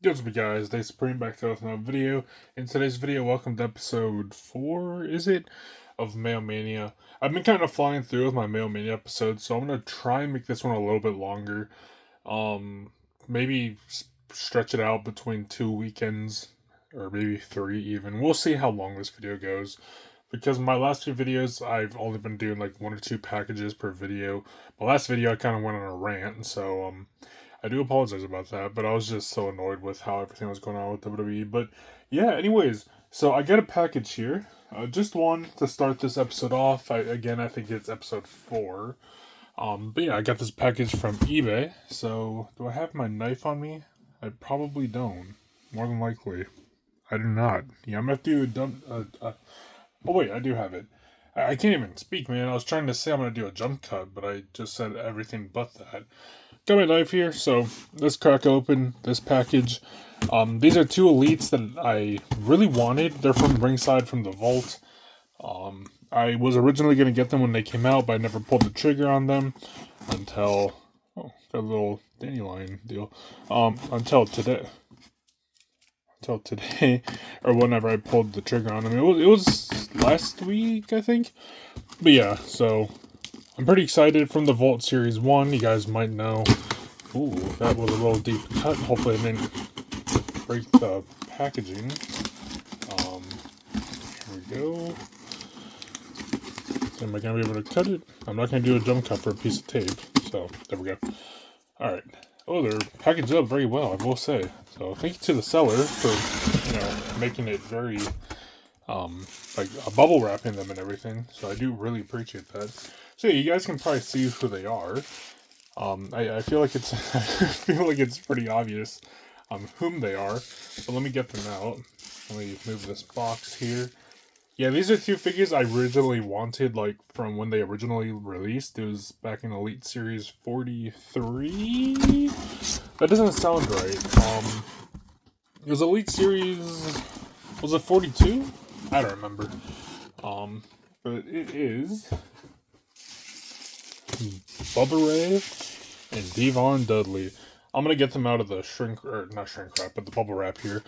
What's up, guys? Day Supreme back to another video. In today's video, welcome to episode 4, is it? Of Mail-Mania. I've been kind of flying through with my Mail-Mania episodes, so I'm going to try and make this one a little bit longer. Maybe stretch it out between 2 weekends, or maybe 3 even. We'll see how long this video goes. Because my last few videos, I've only been doing like 1 or 2 packages per video. My last video, I kind of went on a rant, so I do apologize about that, but I was just so annoyed with how everything was going on with WWE. But yeah, anyways, so I get a package here, just one to start this episode off. I think it's episode 4. But yeah, I got this package from eBay. So do I have my knife on me? I probably don't. More than likely, I do not. Yeah, I'm gonna have to do a dump. Oh wait, I do have it. I can't even speak, man. I was trying to say I'm gonna do a jump cut, but I just said everything but that. Got my knife here, so let's crack open this package. These are two elites that I really wanted. They're from ringside from the vault. I was originally going to get them when they came out, but I never pulled the trigger on them until got a little dandelion deal. Until today. Until today, or whenever I pulled the trigger on them. It was last week, I think. But yeah, so I'm pretty excited from the Vault Series 1. You guys might know. Ooh, that was a little deep cut. Hopefully I didn't break the packaging. Here we go. Am I going to be able to cut it? I'm not going to do a jump cut for a piece of tape. So, there we go. Alright. Oh, they're packaged up very well, I will say. So, thank you to the seller for, making it very, like, bubble wrapping them and everything. So, I do really appreciate that. So, yeah, you guys can probably see who they are. I feel like it's I feel like it's pretty obvious whom they are, but let me get them out. Let me move this box here. Yeah, these are two figures I originally wanted, like from when they originally released. It was back in Elite Series 43. That doesn't sound right. It was Elite Series. Was it 42? I don't remember. But it is Bubba Ray and Devon Dudley. I'm gonna get them out of the not shrink wrap, but the bubble wrap here.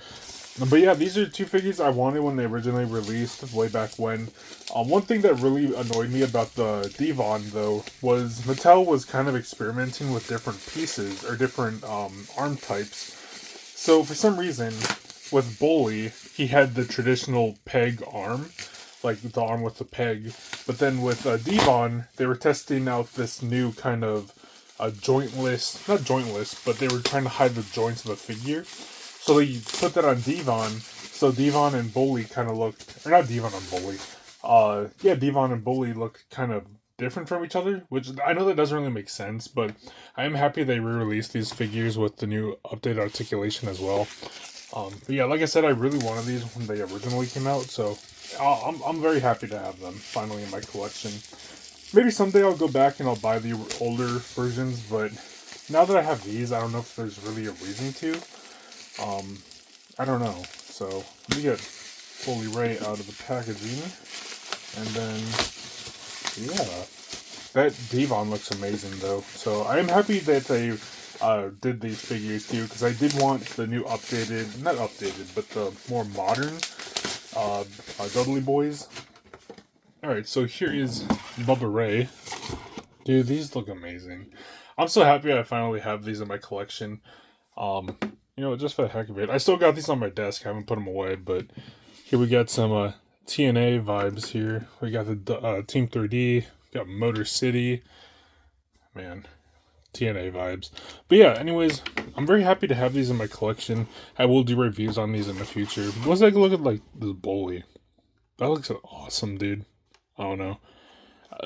But yeah, these are two figures I wanted when they originally released way back when. One thing that really annoyed me about the Devon though was Mattel was kind of experimenting with different pieces or different arm types. So for some reason, with Bully, he had the traditional peg arm, like the arm with the peg. But then with Devon, they were testing out this new kind of jointless, not jointless, but they were trying to hide the joints of the figure. So they put that on Devon. So Devon and Bully kind of looked, or not Devon and Bully. Yeah, Devon and Bully looked kind of different from each other, which I know that doesn't really make sense, but I am happy they re-released these figures with the new updated articulation as well. But yeah, like I said, I really wanted these when they originally came out, so I'm very happy to have them finally in my collection. Maybe someday I'll go back and I'll buy the older versions, but now that I have these, I don't know if there's really a reason to. I don't know. So let me get Fully Ray out of the packaging, and then yeah, that Devon looks amazing though. So I am happy that they did these figures too, because I did want the new updated, not updated, but the more modern Dudley Boys. Alright, so here is Bubba Ray. Dude, these look amazing. I'm so happy I finally have these in my collection. Just for the heck of it. I still got these on my desk. I haven't put them away, but here we got some TNA vibes here. We got the Team 3D. Got Motor City. Man, TNA vibes. But yeah, anyways, I'm very happy to have these in my collection. I will do reviews on these in the future. Let's take a look at like this Bully. That looks awesome, dude. I don't know.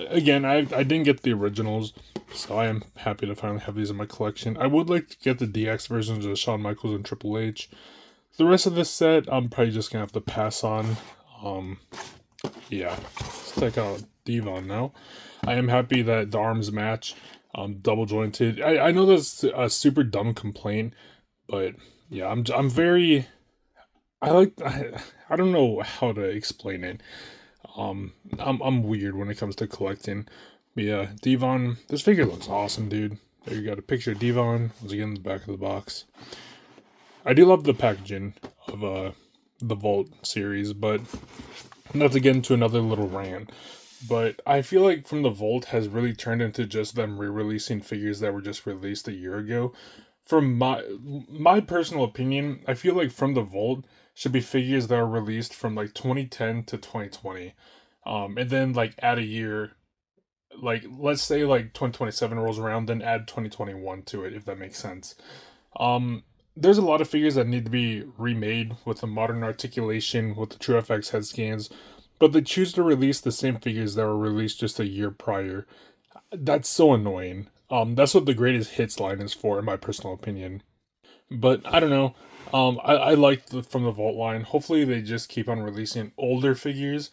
Again, I didn't get the originals, so I am happy to finally have these in my collection. I would like to get the DX versions of Shawn Michaels and Triple H. The rest of this set, I'm probably just gonna have to pass on. Yeah. Let's take out Devon now. I am happy that the arms match. Double jointed. I know that's a super dumb complaint, but yeah, I'm very. I don't know how to explain it. I'm weird when it comes to collecting. But yeah, Devon, this figure looks awesome, dude. There you got a picture of Devon, once again in the back of the box. I do love the packaging of the Vault series, but not to get into another little rant. But I feel like From the Vault has really turned into just them re-releasing figures that were just released a year ago. From my personal opinion, I feel like From the Vault should be figures that are released from like 2010 to 2020. And then like add a year, like let's say like 2027 rolls around, then add 2021 to it, if that makes sense. Um, there's a lot of figures that need to be remade with the modern articulation with the True FX head scans, but they choose to release the same figures that were released just a year prior. That's so annoying. That's what the greatest hits line is for, in my personal opinion. But I don't know. I like From the Vault line. Hopefully, they just keep on releasing older figures.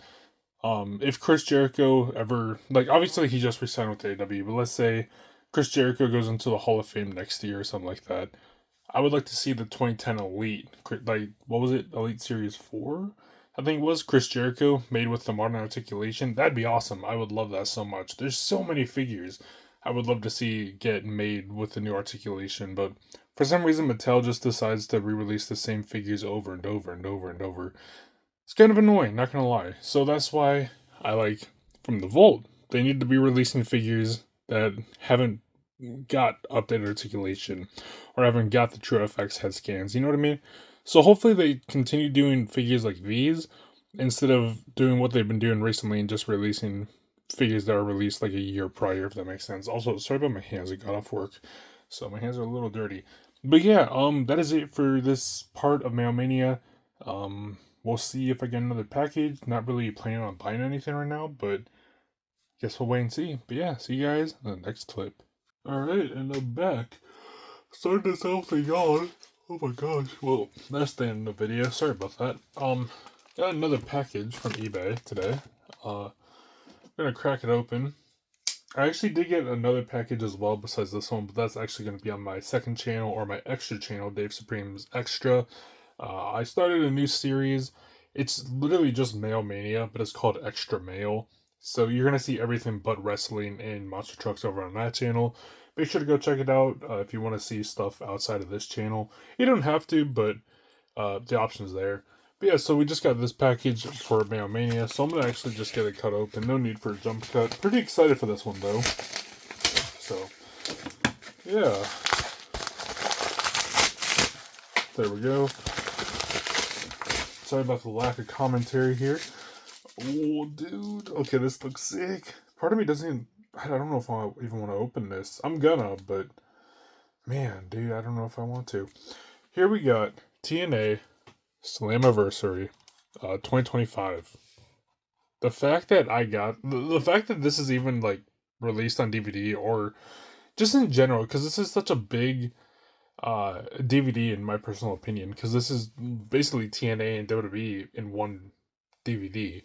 If Chris Jericho ever, like, obviously he just resigned with AEW, but let's say Chris Jericho goes into the Hall of Fame next year or something like that. I would like to see the 2010 Elite, like what was it, Elite Series 4? I think it was Chris Jericho made with the modern articulation. That'd be awesome. I would love that so much. There's so many figures I would love to see get made with the new articulation, but for some reason Mattel just decides to re-release the same figures over and over and over and over. It's kind of annoying, not gonna lie. So that's why I like From the Vault. They need to be releasing figures that haven't got updated articulation or haven't got the True FX head scans. You know what I mean? So hopefully they continue doing figures like these instead of doing what they've been doing recently and just releasing figures that are released like a year prior, if that makes sense. Also, sorry about my hands. I got off work, so my hands are a little dirty. But yeah, that is it for this part of Mail-Mania. We'll see if I get another package. Not really planning on buying anything right now, but guess we'll wait and see. But yeah, see you guys in the next clip. Alright, and I'm back. Starting this off the yawn. Oh my gosh. Well, that's the end of the video. Sorry about that. Got another package from eBay today. I'm gonna crack it open. I actually did get another package as well besides this one, but that's actually gonna be on my second channel or my extra channel, Dave Supreme's Extra. I started a new series. It's literally just Mail-Mania, but it's called Extra Mail. So you're going to see everything but wrestling and monster trucks over on that channel. Make sure to go check it out if you want to see stuff outside of this channel. You don't have to, but the option's there. But yeah, so we just got this package for Mail-Mania, so I'm going to actually just get it cut open. No need for a jump cut. Pretty excited for this one, though. So, yeah. There we go. Sorry about the lack of commentary here. Oh, dude. Okay, this looks sick. Part of me doesn't even... I don't know if I even want to open this. I'm gonna, but... Man, dude, I don't know if I want to. Here we got TNA Slammiversary 2025. The fact that I got... The fact that this is even, like, released on DVD or just in general, because this is such a big... DVD in my personal opinion, because this is basically TNA and WWE in one DVD.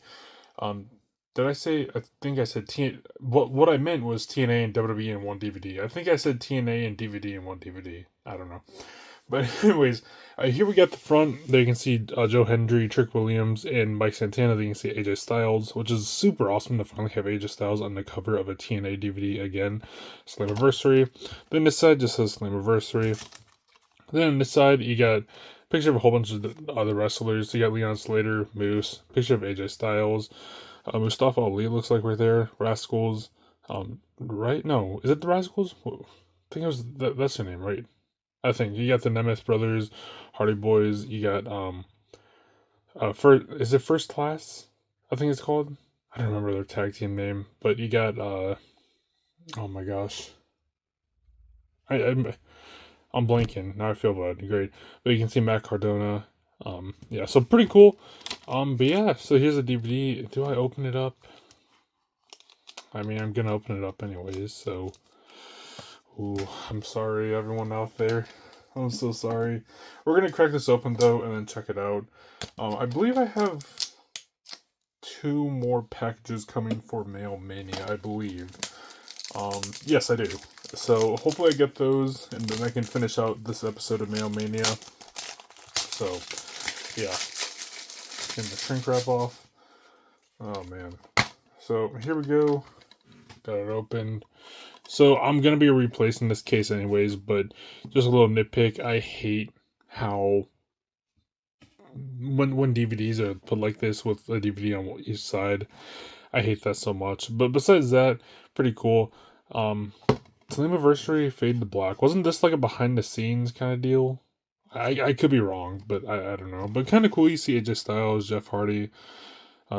Did I say? I think I said TNA. What I meant was TNA and WWE in one DVD. I think I said TNA and DVD in one DVD. I don't know. But anyways, here we got the front. There you can see Joe Hendry, Trick Williams, and Mike Santana. There you can see AJ Styles, which is super awesome to finally have AJ Styles on the cover of a TNA DVD again. Slammiversary. Then this side just says Slammiversary. Then on this side, you got a picture of a whole bunch of other wrestlers. You got Leon Slater, Moose, picture of AJ Styles, Mustafa Ali looks like right there, Rascals, right? No, is it the Rascals? I think it was that's their name, right? I think you got the Nemeth brothers, Hardy Boys. You got is it First Class? I think it's called. I don't remember their tag team name, but you got oh my gosh, I'm blanking. Now I feel bad. Great. But you can see Matt Cardona. Yeah, so pretty cool. But yeah, so here's a DVD. Do I open it up? I mean, I'm gonna open it up anyways, so... Ooh, I'm sorry, everyone out there. I'm so sorry. We're gonna crack this open, though, and then check it out. I believe I have 2 more packages coming for Mail-Mania, I believe. Yes, I do. So hopefully I get those, and then I can finish out this episode of Mail-Mania. So, yeah. Getting the shrink wrap off. Oh, man. So, here we go. Got it open. So, I'm going to be replacing this case anyways, but just a little nitpick. I hate how when DVDs are put like this with a DVD on each side, I hate that so much. But besides that, pretty cool. Anniversary Fade to Black. Wasn't this like a behind the scenes kind of deal? I could be wrong, but I don't know. But kind of cool. You see AJ Styles, Jeff Hardy,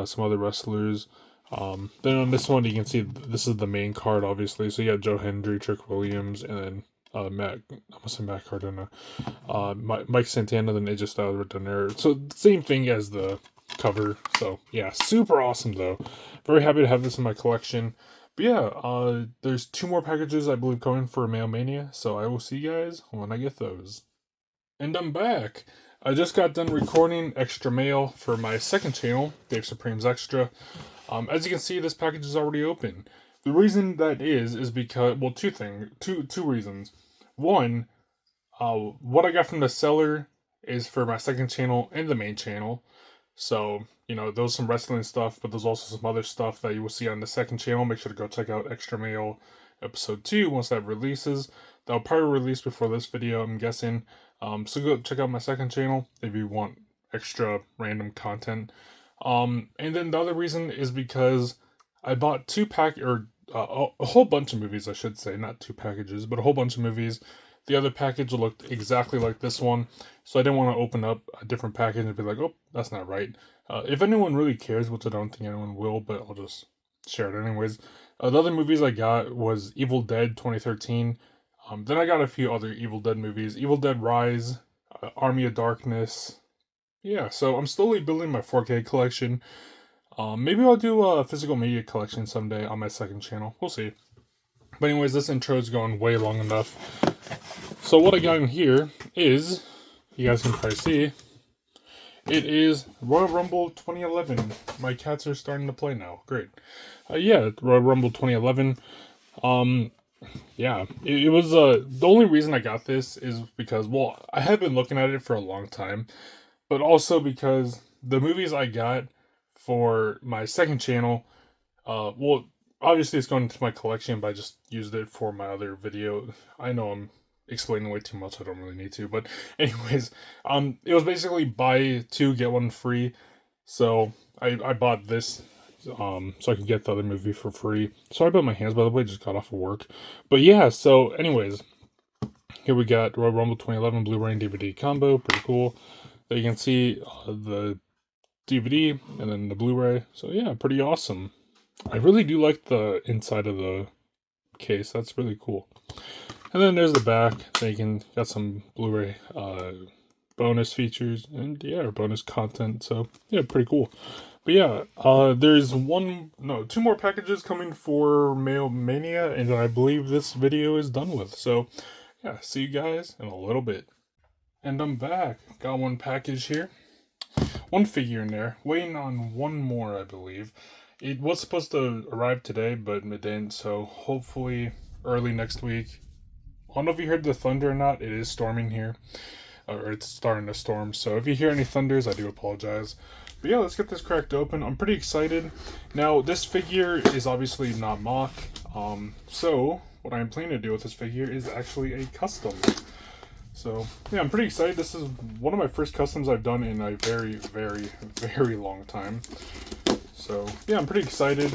some other wrestlers. Then on this one, you can see this is the main card, obviously. So you got Joe Hendry, Trick Williams, and then Matt. I must say Matt Cardona, Mike Santana, then AJ Styles right down there. So same thing as the cover. So yeah, super awesome though. Very happy to have this in my collection. But yeah, there's 2 more packages I believe coming for Mail-Mania. So I will see you guys when I get those. And I'm back. I just got done recording extra mail for my second channel, Dave Supreme's Extra. As you can see, this package is already open. The reason that is because, well, two reasons. One, what I got from the seller is for my second channel and the main channel. So, there's some wrestling stuff, but there's also some other stuff that you will see on the second channel. Make sure to go check out Extra Mail episode 2 once that releases. That'll probably release before this video, I'm guessing. So go check out my second channel if you want extra random content. And then the other reason is because I bought a whole bunch of movies, I should say, not 2 packages, but a whole bunch of movies. The other package looked exactly like this one, so I didn't want to open up a different package and be like, oh, that's not right. If anyone really cares, which I don't think anyone will, but I'll just share it anyways. The other movies I got was Evil Dead 2013. Then I got a few other Evil Dead movies. Evil Dead Rise, Army of Darkness. Yeah, so I'm slowly building my 4K collection. Maybe I'll do a physical media collection someday on my second channel. We'll see. But anyways, this intro is going way long enough. So what I got in here is, you guys can probably see, it is Royal Rumble 2011. My cats are starting to play now. Great. Yeah, Royal Rumble 2011. Yeah, it was, the only reason I got this is because, well, I have been looking at it for a long time, but also because the movies I got for my second channel, well, obviously it's going into my collection, but I just used it for my other video. I know I'm explaining way too much, I don't really need to, but anyways, it was basically buy 2, get 1 free, so I bought this, so I could get the other movie for free. Sorry about my hands, by the way, just got off of work. But yeah, so anyways, here we got Royal Rumble 2011 Blu-ray and DVD combo, pretty cool. There you can see the DVD and then the Blu-ray, so yeah, pretty awesome. I really do like the inside of the case, that's really cool. And then there's the back, then you can got some Blu-ray bonus features and yeah, bonus content, so yeah, pretty cool. But yeah, there's 2 more packages coming for Mail-Mania, and I believe this video is done with. So yeah, see you guys in a little bit. And I'm back. Got 1 package here. 1 figure in there. Waiting on 1 more, I believe. It was supposed to arrive today, but it didn't, so hopefully early next week. I don't know if you heard the thunder or not. It is storming here. Or it's starting to storm, so if you hear any thunders, I do apologize. But yeah, let's get this cracked open. I'm pretty excited. Now, this figure is obviously not mock. So what I'm planning to do with this figure is actually a custom. So yeah, I'm pretty excited. This is one of my first customs I've done in a very, very, very long time. So yeah, I'm pretty excited.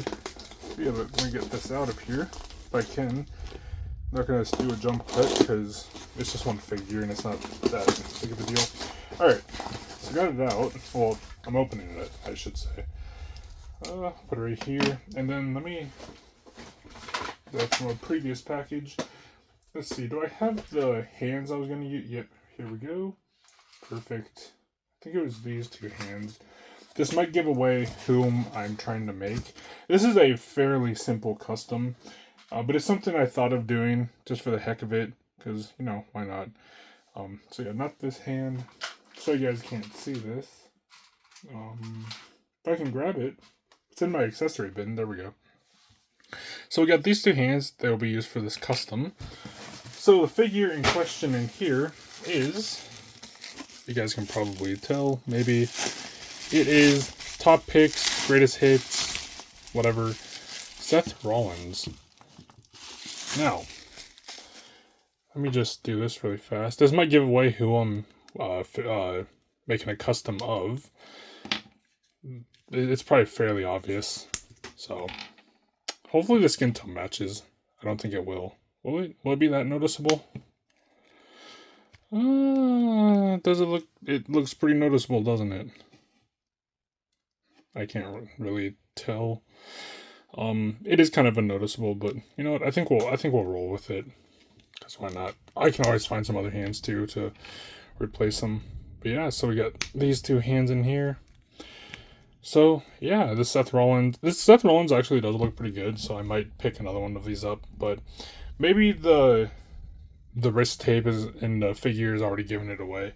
Yeah, let me get this out of here if I can. I'm not gonna do a jump cut because it's just 1 figure and it's not that big of a deal. Alright, so I got it out. Well, I'm opening it, I should say. Put it right here. And then let me, that's from a previous package. Let's see, do I have the hands I was gonna use? Yep, here we go. Perfect. I think it was these 2 hands. This might give away whom I'm trying to make. This is a fairly simple custom. But it's something I thought of doing just for the heck of it, because, why not? So yeah, not this hand, so you guys can't see this. If I can grab it, it's in my accessory bin, there we go. So we got these 2 hands that will be used for this custom. So the figure in question in here is, you guys can probably tell, maybe, it is Top Picks, Greatest Hits, whatever, Seth Rollins. Now, let me just do this really fast. This might give away who I'm making a custom of. It's probably fairly obvious. So hopefully the skin tone matches. I don't think it will. Will it be that noticeable? Does it look? It looks pretty noticeable, doesn't it? I can't really tell. It is kind of unnoticeable, but you know what? I think we'll roll with it. Because why not? I can always find some other hands too to replace them. But yeah, so we got these two hands in here. So yeah, this Seth Rollins actually does look pretty good. So I might pick another one of these up, but maybe the wrist tape is in the figure is already giving it away.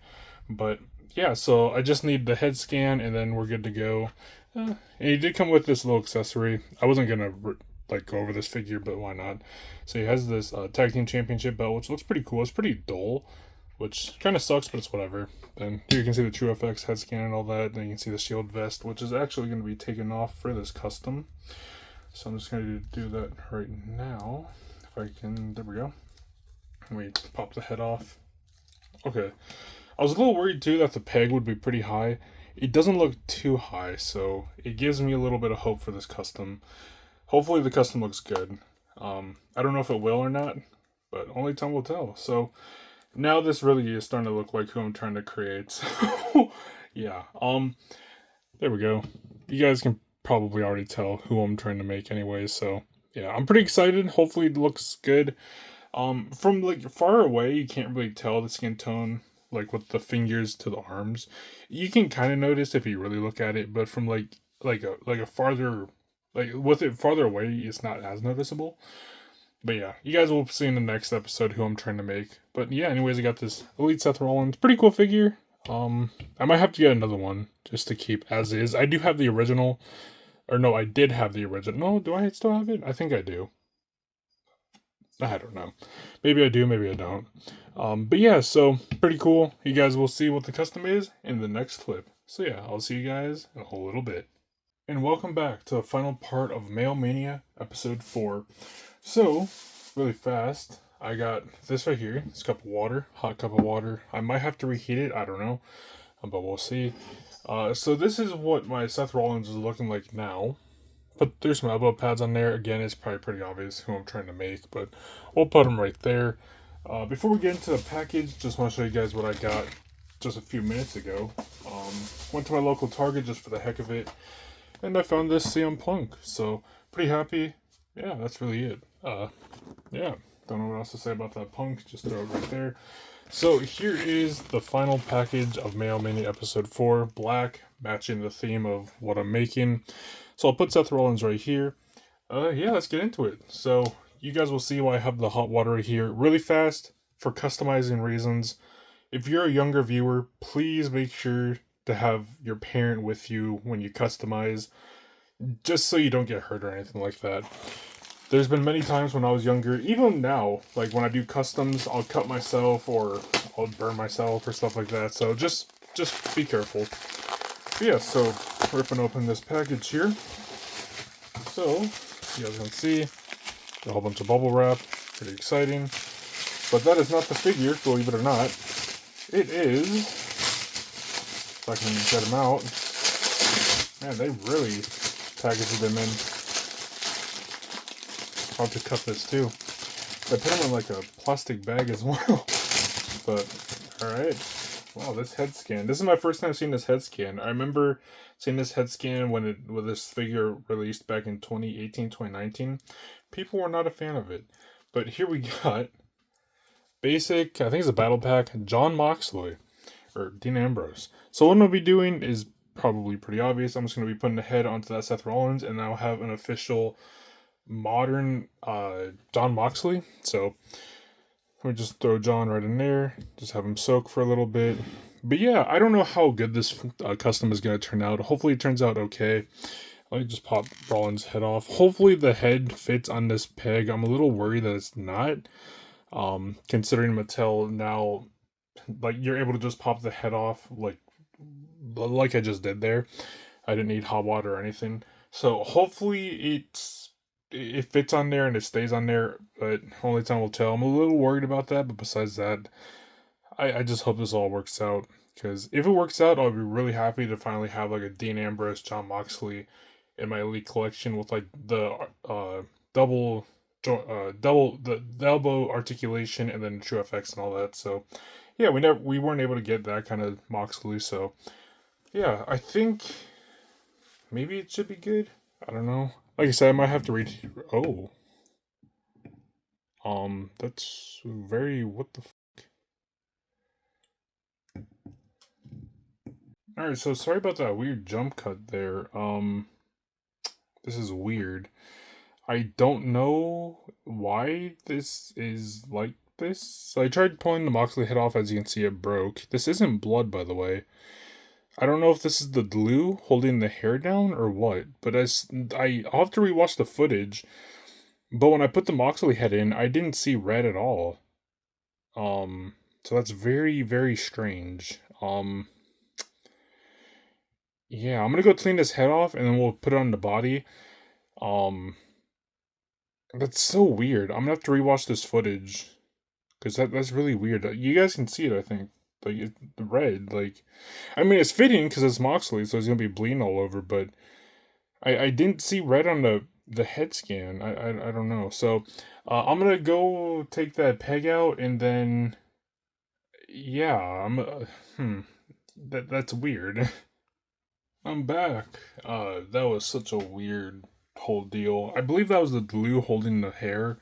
But yeah, so I just need the head scan and then we're good to go. And he did come with this little accessory. I wasn't gonna go over this figure, but why not? So he has this tag team championship belt, which looks pretty cool. It's pretty dull, which kind of sucks, but it's whatever. Then here you can see the True FX head scan and all that. Then you can see the shield vest, which is actually going to be taken off for this custom. So I'm just going to do that right now. If I can, there we go. Let me pop the head off. Okay. I was a little worried too that the peg would be pretty high. It doesn't look too high, so it gives me a little bit of hope for this custom. Hopefully the custom looks good. I don't know if it will or not, but only time will tell. So now this really is starting to look like who I'm trying to create. So yeah. There we go. You guys can probably already tell who I'm trying to make anyway, so yeah, I'm pretty excited. Hopefully it looks good. From like far away you can't really tell the skin tone, like with the fingers to the arms. You can kind of notice if you really look at it, but from like a farther, like with it farther away, it's not as noticeable. But yeah, you guys will see in the next episode who I'm trying to make. But yeah, anyways, I got this Elite Seth Rollins. Pretty cool figure. I might have to get another one just to keep as is. I do have the original. Or no, I did have the original. No, do I still have it? I think I do. I don't know. Maybe I do, maybe I don't. But yeah, so pretty cool. You guys will see what the custom is in the next clip. So yeah, I'll see you guys in a whole little bit. And welcome back to the final part of Mail-Mania, episode 4. So, really fast, I got this right here. This cup of water, hot cup of water. I might have to reheat it, I don't know, but we'll see. So this is what my Seth Rollins is looking like now. But there's some elbow pads on there. Again, it's probably pretty obvious who I'm trying to make, but we'll put them right there. Before we get into the package, just want to show you guys what I got just a few minutes ago. Went to my local Target just for the heck of it, and I found this CM Punk. So, pretty happy. Yeah, that's really it. Yeah, don't know what else to say about that Punk. Just throw it right there. So, here is the final package of Mail-Mania episode 4. Black, matching the theme of what I'm making. So I'll put Seth Rollins right here. Yeah, let's get into it. So you guys will see why I have the hot water right here. Really fast, for customizing reasons. If you're a younger viewer, please make sure to have your parent with you when you customize, just so you don't get hurt or anything like that. There's been many times when I was younger, even now, like when I do customs, I'll cut myself or I'll burn myself or stuff like that. So just be careful. But yeah, so ripping open this package here. So, you guys can see a whole bunch of bubble wrap. Pretty exciting. But that is not the figure, believe it or not. It is, if I can get them out. Man, they really packaged them in. Hard to cut this too. They put them in like a plastic bag as well. But, alright. Wow, this head scan. This is my first time seeing this head scan. I remember seeing this head scan when this figure released back in 2018, 2019. People were not a fan of it. But here we got basic, I think it's a battle pack, Jon Moxley, or Dean Ambrose. So what I'm going to be doing is probably pretty obvious. I'm just going to be putting the head onto that Seth Rollins, and I'll have an official modern Jon Moxley. So we just throw John right in there, just have him soak for a little bit. But yeah, I don't know how good this custom is going to turn out. Hopefully it turns out okay. Let me just pop Rollins' head off. Hopefully the head fits on this peg. I'm a little worried that it's not. Considering Mattel now, like, you're able to just pop the head off like I just did there. I didn't need hot water or anything. So hopefully it fits on there and it stays on there, but only time will tell. I'm a little worried about that, but besides that, I just hope this all works out. Because if it works out, I'll be really happy to finally have like a Dean Ambrose, John Moxley in my elite collection with like the double the elbow articulation and then true FX and all that. So yeah, we weren't able to get that kind of Moxley. So yeah, I think maybe it should be good. I don't know. Like I said, I might have to read. Oh, that's very what the. All right, so sorry about that weird jump cut there. This is weird. I don't know why this is like this. So I tried pulling the Moxley head off. As you can see, it broke. This isn't blood, by the way. I don't know if this is the glue holding the hair down or what. But I'll have to rewatch the footage. But when I put the Moxley head in, I didn't see red at all. So that's very, very strange. Yeah, I'm gonna go clean this head off and then we'll put it on the body. Um, that's so weird. I'm gonna have to rewatch this footage because that's really weird. You guys can see it, I think. Like the red, like, I mean, it's fitting because it's Moxley, so it's gonna be bleeding all over. But I didn't see red on the head scan. I don't know. So, I'm gonna go take that peg out and then yeah, that's weird. I'm back. That was such a weird whole deal. I believe that was the glue holding the hair.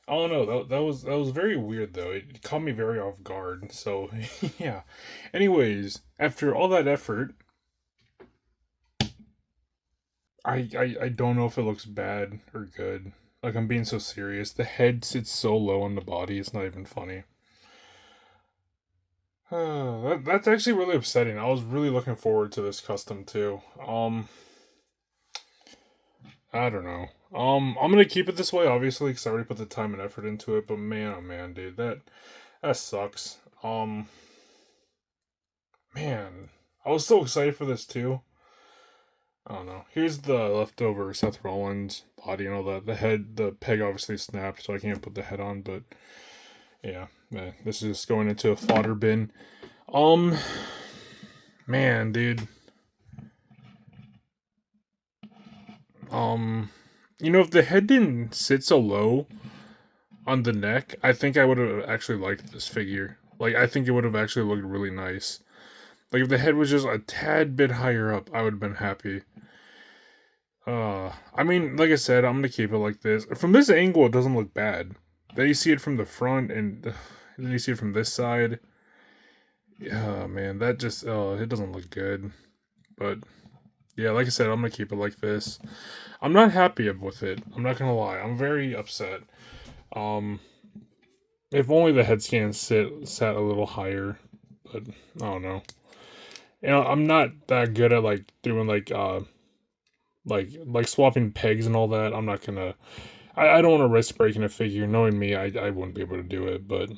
I don't know. That was very weird though. It caught me very off guard. So yeah. Anyways, after all that effort, I don't know if it looks bad or good. Like I'm being so serious. The head sits so low on the body. It's not even funny. That's actually really upsetting. I was really looking forward to this custom too. I don't know. I'm gonna keep it this way, obviously, because I already put the time and effort into it. But man, oh man, dude, that sucks. Man, I was so excited for this too. I don't know. Here's the leftover Seth Rollins body and all that. The head, the peg obviously snapped, so I can't put the head on. But yeah, this is just going into a fodder bin. Um, man, dude. Um, if the head didn't sit so low on the neck, I think I would have actually liked this figure. Like, I think it would have actually looked really nice. Like, if the head was just a tad bit higher up, I would have been happy. I mean, like I said, I'm gonna keep it like this. From this angle, it doesn't look bad. Then you see it from the front, and then you see it from this side. Yeah, man, that just, it doesn't look good. But, yeah, like I said, I'm gonna keep it like this. I'm not happy with it. I'm not gonna lie. I'm very upset. Um, if only the head scan sat a little higher, but I don't know. I'm not that good at like doing like swapping pegs and all that. I'm not gonna. I don't want to risk breaking a figure. Knowing me, I wouldn't be able to do it. But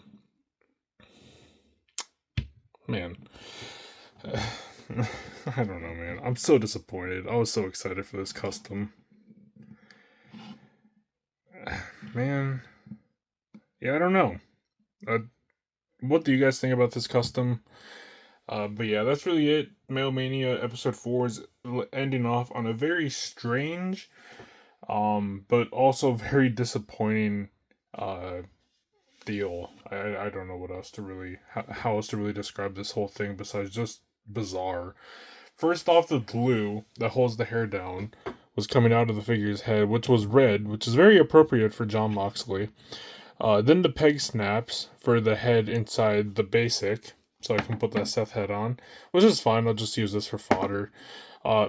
man, I don't know, man. I'm so disappointed. I was so excited for this custom. Man, yeah, I don't know. What do you guys think about this custom? But yeah, that's really it. Mail-Mania episode 4 is ending off on a very strange, but also very disappointing, deal. I don't know what else to really, how else to really describe this whole thing besides just bizarre. First off, the glue that holds the hair down was coming out of the figure's head, which was red, which is very appropriate for John Moxley. Then the peg snaps for the head inside the basic, so I can put that Seth head on, which is fine. I'll just use this for fodder.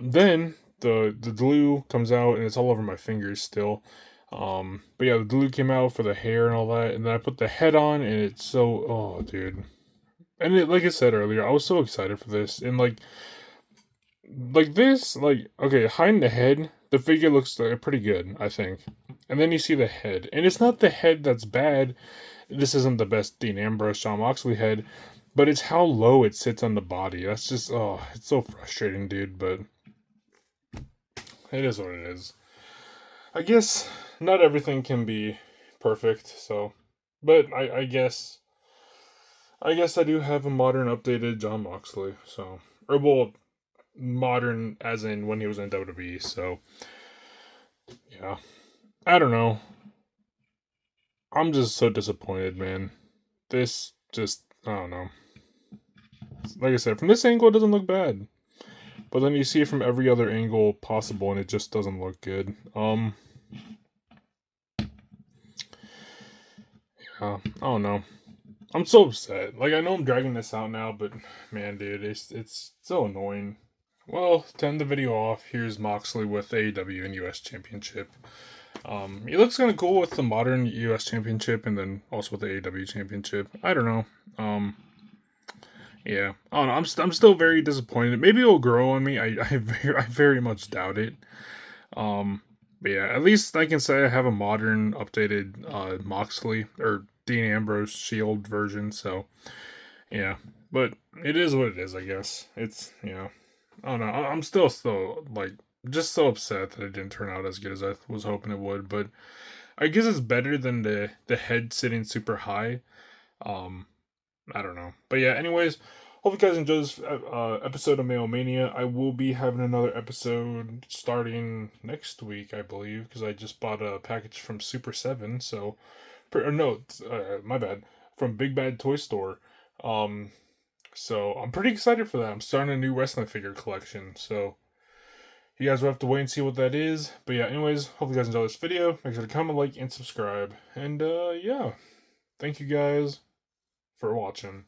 Then the glue comes out and it's all over my fingers still. But yeah, the glue came out for the hair and all that, and then I put the head on, and it's so, oh dude. And like I said earlier, I was so excited for this, and like this, like, okay, hiding the head, the figure looks pretty good, I think. And then you see the head, and it's not the head that's bad. This isn't the best Dean Ambrose, John Moxley head, but it's how low it sits on the body. That's just, oh, it's so frustrating, dude. But it is what it is. I guess not everything can be perfect. So, but I guess I guess I do have a modern, updated John Moxley. So, or well, modern as in when he was in WWE. So, yeah, I don't know. I'm just so disappointed, man. This just, I don't know. Like I said, from this angle, it doesn't look bad. But then you see it from every other angle possible, and it just doesn't look good. Yeah, I don't know. I'm so upset. Like, I know I'm dragging this out now, but man, dude, it's so annoying. Well, to end the video off, here's Moxley with AEW and US Championship. He looks kind of cool with the modern US Championship and then also with the AEW Championship. I don't know. Yeah, I don't know. I'm still very disappointed. Maybe it'll grow on me. I very much doubt it. But yeah, at least I can say I have a modern, updated Moxley or Dean Ambrose Shield version. So yeah, but it is what it is. I guess it's I don't know. I'm still like just so upset that it didn't turn out as good as I was hoping it would. But I guess it's better than the head sitting super high. Um, I don't know. But yeah, anyways, hope you guys enjoyed this episode of Mail-Mania. I will be having another episode starting next week, I believe, because I just bought a package from Super 7. So, or no, my bad, from Big Bad Toy Store. Um, so I'm pretty excited for that. I'm starting a new wrestling figure collection. So you guys will have to wait and see what that is. But yeah, anyways, hope you guys enjoy this video. Make sure to comment, like, and subscribe. And yeah, thank you guys for watching.